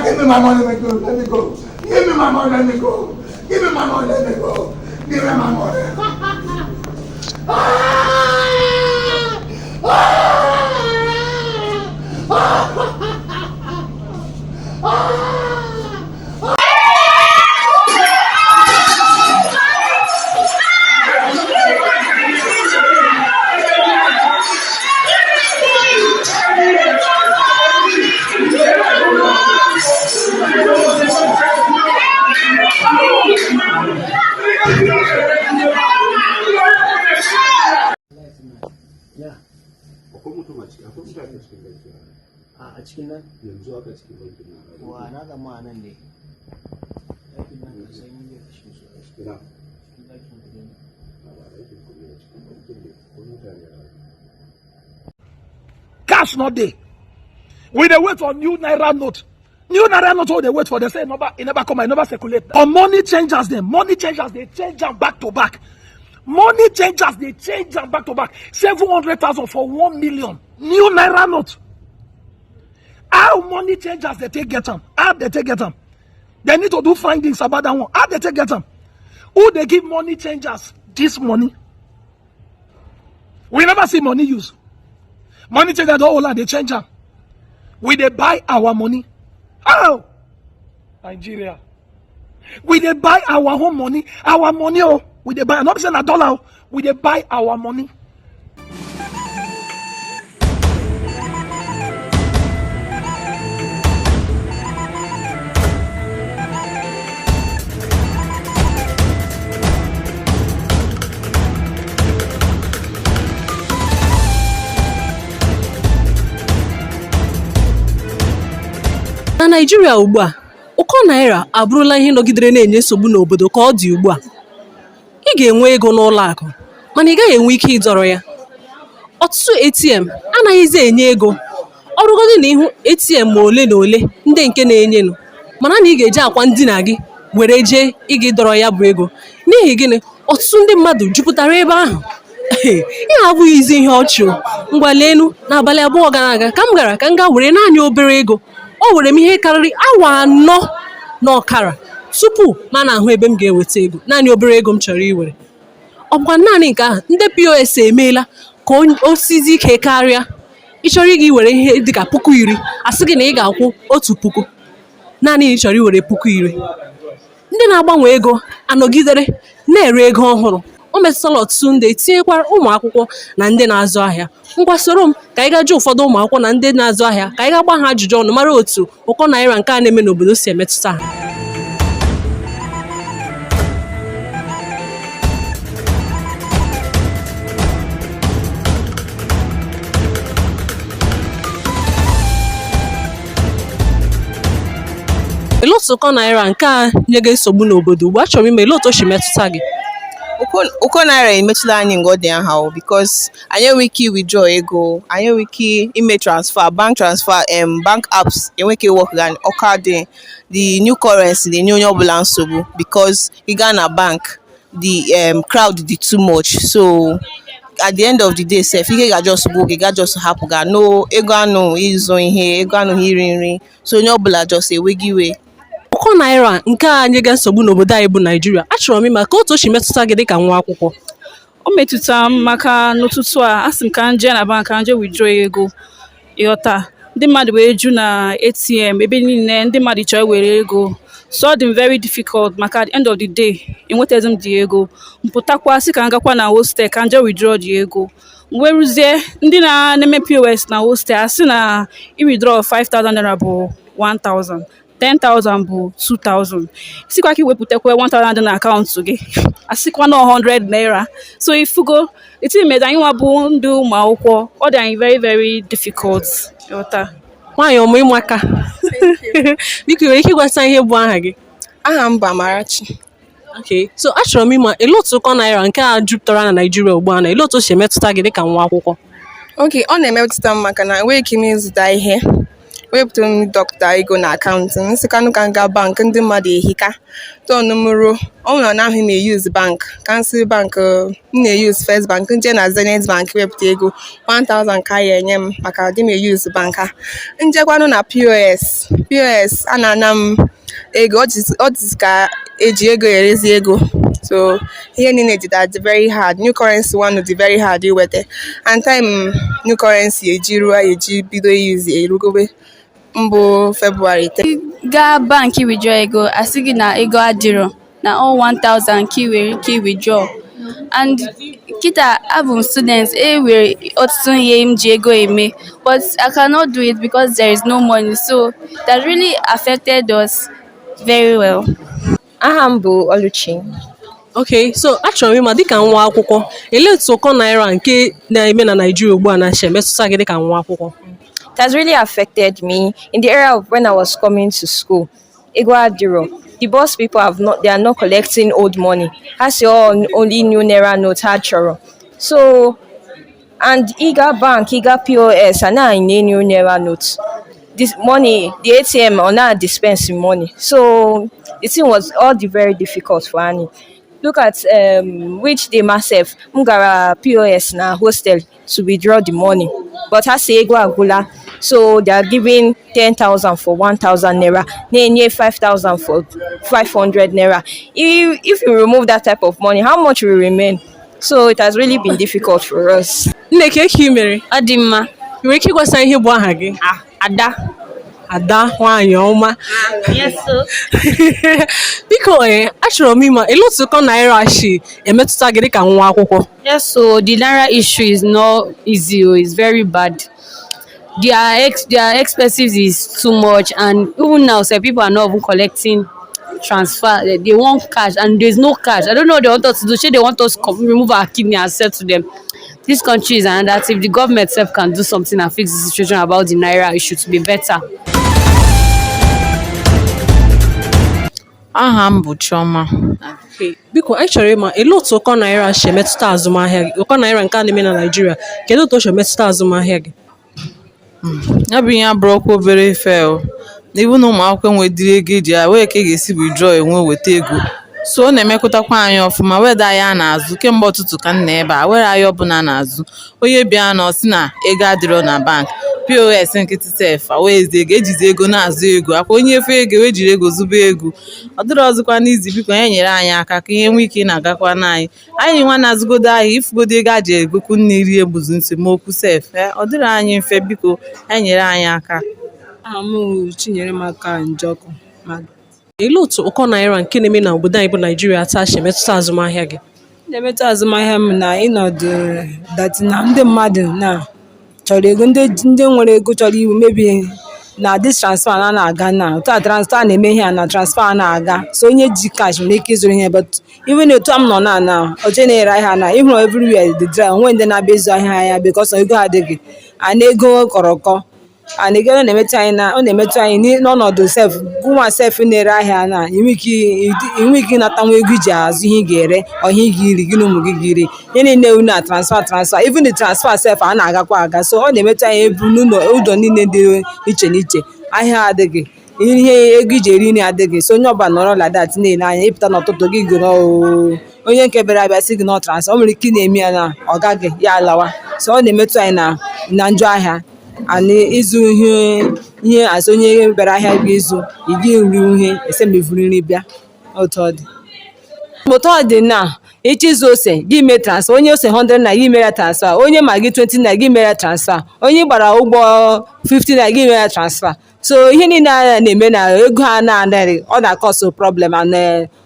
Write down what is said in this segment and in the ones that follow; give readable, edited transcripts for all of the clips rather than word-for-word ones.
Give me my money, let me go. Let me go. Give me my money, let me go. Give me my money, let me go. Give me my money. A cikin nan yanzu aka cikin bankin nan wa na ga ma nan ne aikin nan ka san yin da shi so cikin aikin kudi ne ba aikin kudi ne cikin bankin ne ko mutane cash not there. We dey wait for new naira note. New naira note all they wait for. They say it never come, I never circulate. On money changers, they change them back to back. Money changers, they change them back to back. 700,000 for 1 million. New naira note. How money changers they take get them? How they take get them? They need to do findings about that one. How they take get them? Who they give money changers this money? We never see money use. Money changers all they change them. We they buy our money. How? Nigeria. We they buy our own money. Our money, oh. We they buy, not saying a dollar, we they buy our money. Na Nigeria ugbu a, ụkọ naira abụrụla ihe nọgidere na-enye nsogbu n'obodo ka ọ dị ugbu a. Ị ga-enwe ego n'ụlọ akụ, mana ị gaghị enwe ike ịdọrọ ya. Ọtụtụ ATM anaghịzi enye ego. Ọrụgodị na ihu ATM ma ole na ole ndị nke na-enyenụ, mana na ị ga-eji akwa ndina gị were jee ịga ịdọrọ ya bụ ego. N'ihi gịnị? Ọtụtụ ndị mmadụ jupụtara ebe ahụ. Ihe abụghịzi ihe ọchị. Ngwa leenu n'abalị abụọ gara aga ka m gara ka m gaa were naanị obere ego. O were m ihe karịrị awa 4 n'ọkara tupu ma na-ahụ ebe m ga-eweta ego. Naanị obere ego m chọrọ iwere. Ọ bụkwa naanị nke ahụ ndị POS emeela ka o sizi ike karịa. Ị chọrọ ịga iwere ihe dịka 10,000, asị gị na ị ga-akwụ 1,000. Naanị ị chọrọ iwere 10,000. Ndị na-agbanwe ego anọgidere na-ere ego ọhụrụ. O metụtala ọtụtụ ndị tinyekwara ụmụ akwụkwọ na ndị na-azụ ahịa. Ngwa soro m ka anyị ga-ajụ ụfọdụ ụmụ akwụkwọ na ndị na-azụ ahịa ka anyị ga-agba ha ajụjụ ọnụ mara otu ụkọ naira nke a na-eme n'obodo si emetụta ha. Ele otu ụkọ naira nke a nye gị nsogbu n'obodo ugbu a, chọrọ ime ele otu o si metụta gị. Uko naira emetụla anyị nke ọ dị aha because anyị enweghị ike withdraw ego, anyị enweghị ike ime transfer, bank transfer, bank apps enweghị ike work gan ọka dị. The new currency dị nye onye ọbụla nsogbu because ị gaa na bank the crowd dị too much, so at the end of the day sef ike ga-just go oge ga-just hapụ ga no ego anụ ịzụ ihe, ego anụ iri nri, so onye ọbụla just enweghị iwe. Ụkọ naira nke a nye gị nsogbu n'obodo anyị bụ Nigeria, achọrọ m ịma ka otu o si metụta gị dịka nwa akwụkwọ. O metụta m maka n'ụtụtụ a asị m ka m jee na bank ka m jee withdraw ego. Ịghọta ndị mmadụ wee ju na ATM ebe niile, ndị mmadụ chọrọ were ego, so ọ dị m very difficult maka at the end of the day enwetaghị m dị ego. Mpụtakwa sị ka m gakwa na hostel ka m jee withdraw dị ego. Mgbe ruzie ndị na-eme POS na hostel asị na i withdraw 5,000 naira bụ 1,000, 10,000 bụ 2,000. Sikwa ka iwepụtakwa 1,000 dị na akaụntụ gị asịkwa na 100 naira. So ifugo eti mede anyị nwa bụ ndị ụmụ akwụkwọ, ọ dị anyị very very difficult. Nwaanyị ọmụ ịmụ aka. Biko nwere ike ịgwasa ihe bụ aha gị? Aha m bụ Amarachi. Okay, so achọrọ m ịma ele otu ụkọ naira nke a jupụtara na Nigeria ugbu a na ele otu o si emetụta gị dịka nwa akwụkwọ. Okay, ọ na-emetụta m maka na enweghị ike m ịzụta ihe, wepụtara m dọkịta ego na akaụntụ m sị kanụ ka nga bank ndị mmadụ ehika tọnụmụrụ ọ nọ n'ahụ m use bank kansụl bank m na-use first bank nje na zenith bank wepụta ego 1000 ka ya enye m maka dị m use bank a njekwanụ na pos a na-ana m ego ọ dị ka eji ego erezi ego so ihe niile dị very hard new currency one dị very hard iweta and time new currency eji bido use erugobe mbụ February 10. Gaa bank withdraw ego asị gị na ego adịrọ na all 1000 ka ị nwere ike withdraw and kita abụ m student nwere ọtụtụ ihe m ji ego eme but I cannot do it because there is no money so that really affected us very well. Aha m bụ Oluchi. Okay, so achọrọ m ịma dịka nwa akwụkwọ elee otu ụkọ naira nke na-eme na Nigeria ugbu a na-achị emetụta gị dịka nwa akwụkwọ? It has really affected me in the era of when I was coming to school. Ego adiro. The boss people they are not collecting old money. Has your only new naira note had choro. So and Iga bank, Iga POS, and now in new naira notes. This money, the ATM or now dispensing money. So the thing was all very difficult for Annie. Look at which they myself Mungara POS na hostel to withdraw the money. But I say Ego Agula, so they are giving 10,000 for 1,000 naira, then 5,000 for 500 naira. If you remove that type of money, how much will remain? So it has really been difficult for us. Nneke Kimere, Adimma. nwere ike ịgwasa ihe bụ aha gị? Ada. Ada nwanyị ọma. Yes, sir. Biko achọrọ m ịma elee otu ụkọ naira shi emetụta gị dịka nwa akwụkwọ? Yes, so the naira issue is not easy, it's very bad. Their expenses is too much and even now some people are not even collecting transfer. They want cash and there's no cash. I don't know what they want us to do. They want us to remove our kidney and sell to them. This country is another. If the government itself can do something and fix the situation about the naira issue to be better. Aha m bụ Chioma. Biko anyị chọrọ ịma elee otu ụkọ naira shi emetụta azụmahịa gị? Ụkọ naira nke a na-eme na Nigeria kedu otu o si emetụta azụmahịa gị? Ya bụ ihe abụrụkwa obere ife o. N'iwu na ụmụ akwụkwọ nwedịrị ego eji ya wee ka ga-esi withdraw enwe weta ego. So ọ na-emekọtakwa anyị ọfụma weda anyị a na-azụ kemgbe ọtụtụ ka m na ebe a were anyị ọbụla na-azụ onye bịa na ọsị na ego adịrọ na bank POS nkịtị sef awezi ego ejizi ego na-azụ ego akwa onye efe ego ejiri ego zụba ego ọ dịrị ọzọkwa n'izi biko ya nyere anyị aka ka ihe nwee ike na-agakwa n'anyị anyị nwa na-azụgodo ahịa ifugodo ego a ji egokwu nne rie buzu nsemokwu sef ọ dịrị anyị mfe biko ya nyere anyị aka. Aha m Chinyere Maka Njọkụ. Elee otu ụkọ naira nke na-eme na obodo anyị bụ Nigeria taa shi emetụta azụmahịa gị? Na-emetụta azụmahịa m na ịnọdụ dati na ndị mmadụ na chọrọ ego ndị nwere ego chọrọ iwu mebi na dis transfer na-aga na otu a transfer na-eme ihe na transfer na-aga so onye ji cash nwere ike ịzụrụ ihe but even otu m nọ na oche na-ere ahịa na ịhụrụ everywhere the dry onwe ndị na-abịa ịzụ ahịa ya because ego adịghị and ego kọrọkọ and ego na-emetụ anyị n'ọnọdụ sef gụnwa sef na-ere ahịa na inwe ike ịnata nwa ego iji azụ ihe ị ga-ere ọhịa ị ga-iri gị na ụmụ gị ga-eri ihe niile ewu na transfer even the transfer sef a na-agakwa aga so ọ na-emetụ anyị ebu n'ụlọ ụdọ niile dị iche n'iche ahịa adịghị ihe ego iji eri nri adịghị so onye ọbụla nọrọ ladat na-ele anya ịpụta n'ụtụtụ gị gụrụ onye nke bịara abịa sị gị na transfer o nwere ike na-eme ya na ọ gaghị ya alawa so ọ na-emetụ anyị na njọ ahịa and ịzụ ihe azụ onye bịara ahịa ga-ezu igi nri ihe esemivuru nri bịa otu ọ dị na ịchịzụ ose gị mee transfer onye ose 100 na gị mere transfer onye magi 20 na gị mere transfer onye gbara ụgbọ 50 na gị mere transfer so ihe niile a na-eme na ego ha na-anaghị ọ na-akọsụ problem and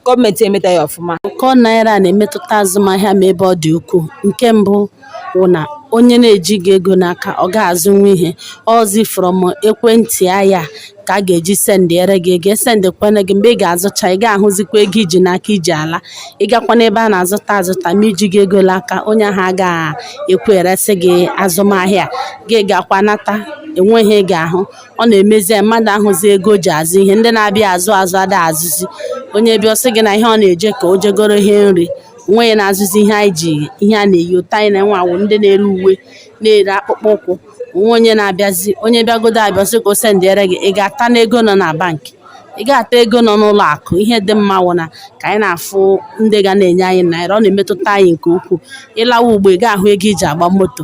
gọọmenti emetaghị ọfụma. Ụkọ naira na-emetụta azụmahịa ma ebe ọ dị ukwuu. Nke mbụ bụ na onye na-ejighị ego n'aka ọ ga-azụnwu ihe ozi from ekwentị ya ka a ga-eji sendịere gị ego esendịkwana gị mgbe ị ga-azụcha ị ga-ahụzikwa ego iji n'aka iji ala ịgakwa n'ebe a na-azụta ma iji gị ego n'aka onye ahụ agaghị eresị gị azụmahịa gị gakwa nata enweghị ị ga-ahụ ọ na-emezi mmadụ ahụzi ego ji azụ ihe ndị na-abịa azụ ada azụzi onye bịa ọsị gị na ihe ọ na-eje ka o jegoro ihe nri onwe ya na-azụzi ihe anyị ji ihe a na-eyi ụta anyị na nwa awụ ndị na-ere uwe na-ere akpụkpọ ụkwụ nwa onye na-abịazi onye bịagodo abịasị ka o sendịere gị ị ga-ata n'ego nọ na bankị ị ga-ata ego nọ n'ụlọ akụ. Ihe dị mma wụ na ka anyị na-afụ ndị ga na-enye anyị naira, ọ na-emetụta anyị nke ukwuu. Ịlawa ugbo ị ga-ahụ ego iji agba moto,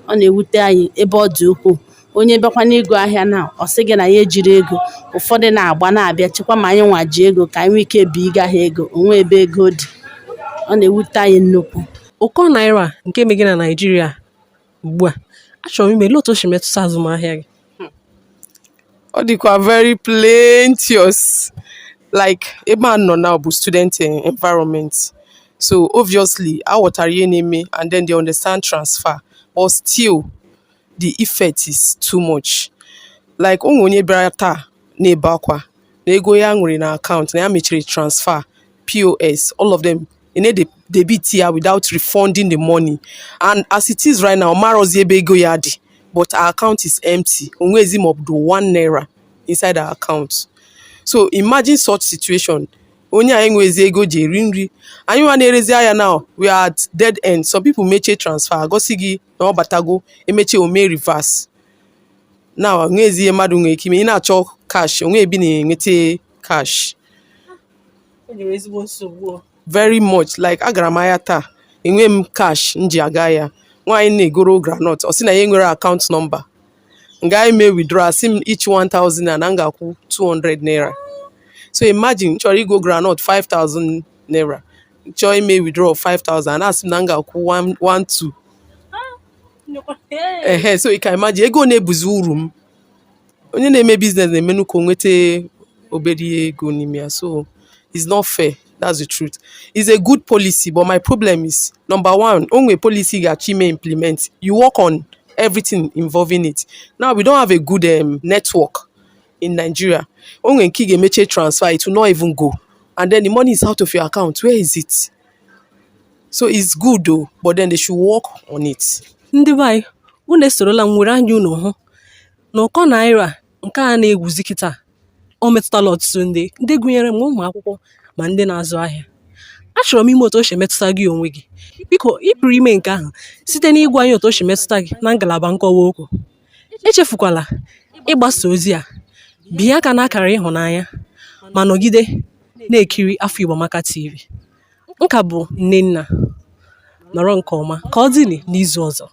ọ na-ewute anyị ebe ọ dị ukwuu. Onye bịakwa n'ịgo ahịa na ọ sị gị na ya ejiri ego, ụfọdụ na-agba na-abịa chekwa ma anyị nwa ji ego ka anyị nwee ike bi ịga ahịa ego onwe ebe ego dị, ọ na-ewute anyị nnukwu. Ụkọ naira nke eme gị na Naịjirịa ugbu a, achọrọ m ime otu o si metụta azụmahịa gị. Ọ dịkwa very plenteous. Like ebe a nọ now bụ student environment. So obviously, aghọtara ihe na-eme and then they understand transfer. But still, the effect is too much. Like onye bịara taa na-ebe akwa na ego ya nwere na account na ya mechiri transfer, POS, all of them, they beat here without refunding the money. And as it is right now, marozi ebe ego ya dị, but our account is empty. Onwezi mobdo 1 naira inside our account. So imagine such situation. Onye anyị nwezi ego ji eri nri. Anyị nwa na-erezi ahịa now, we are at dead end. Some people meche transfer, gosi gị na ọ batago, emeche ome reverse. Now, onwezi ihe mmadụ nwere ike ime, ị na-achọ cash, onwe ebi na-enwete cash. Very much. Like agara m ahịa taa, enwe m cash nji aga ya. Nwaanyị na-egoro groundnut, ọ sị na ya nwere account number. Nga ime withdraw, asị m each 1,000 and nga akwụ 200 naira. So imagine, chọrọ igo groundnut 5,000 naira. Chọrọ ime withdraw 5,000 and asị m na nga akwụ 1,2. So you can imagine, ego na-ebuzi uru m. Onye na-eme business na-emenu ka o nwete obere ego n'ime ya. So it's not fair. That's the truth. It's a good policy, but my problem is, number one, only policy that you may implement. You work on everything involving it. Now, we don't have a good network in Nigeria. Only key meche transfer, it will not even go. And then the money is out of your account. Where is it? So it's good though, but then they should work on it. Ndị be anyị, unu esorola m were anya unu hụ na ụkọ naira nke a na-egwuzi kịta o metụtala ọtụtụ ndị gụnyere m ụmụ akwụkwọ ma ndị na-azụ ahịa. Achọrọ m ime otu o si metụta gị onwe gị. Biko ị pụrụ ime nke ahụ site n'ịgwa anyị otu o si metụta gị na ngalaba nkọwa okwu. Echefukwala ịgbasa ozi a, binye aka n'akara ịhụnanya ma nọgide na-ekiri Afọ Igbo Amaka TV. Nka bụ Nnenna. Nọrọ nke ọma ka ọ dịrị n'izu ọzọ.